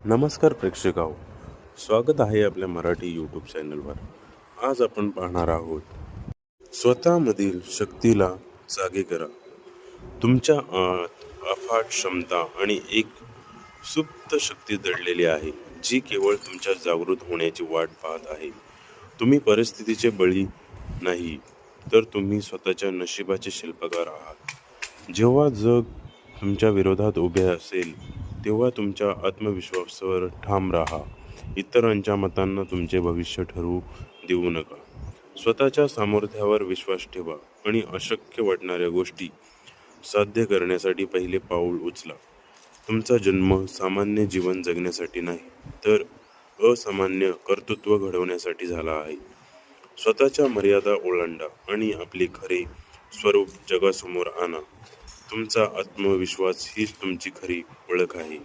नमस्कार प्रेक्षकाहो, स्वागत आहे आपल्या मराठी यूट्यूब चॅनलवर. आज आपण पाहणार आहोत स्वतःमधील शक्तीला जागे करा. तुमच्या आत अफाट क्षमता आणि एक सुप्त शक्ती दडलेली आहे, जी केवळ तुमच्या जागृत होण्याची वाट पाहत आहे. तुम्ही परिस्थितीचे बळी नाही, तर तुम्ही स्वतःच्या नशिबाचे शिल्पकार आहात. जेव्हा जग तुमच्या विरोधात उभे असेल, तेव्हा तुमच्या आत्मविश्वासावर ठाम राहा. इतरांच्या मतांना तुमचे भविष्य ठरवू देऊ नका. स्वतःच्या सामर्थ्यावर विश्वास ठेवा आणि अशक्य वाटणाऱ्या गोष्टी साध्य करण्यासाठी पहिले पाऊल उचला. तुमचा जन्म सामान्य जीवन जगण्यासाठी नाही, तर असामान्य कर्तृत्व घडवण्यासाठी झाला आहे. स्वतःच्या मर्यादा ओलांडा आणि आपले खरे स्वरूप जगासमोर आणा. तुमचा आत्मविश्वास हीच तुमची खरी ओळख आहे.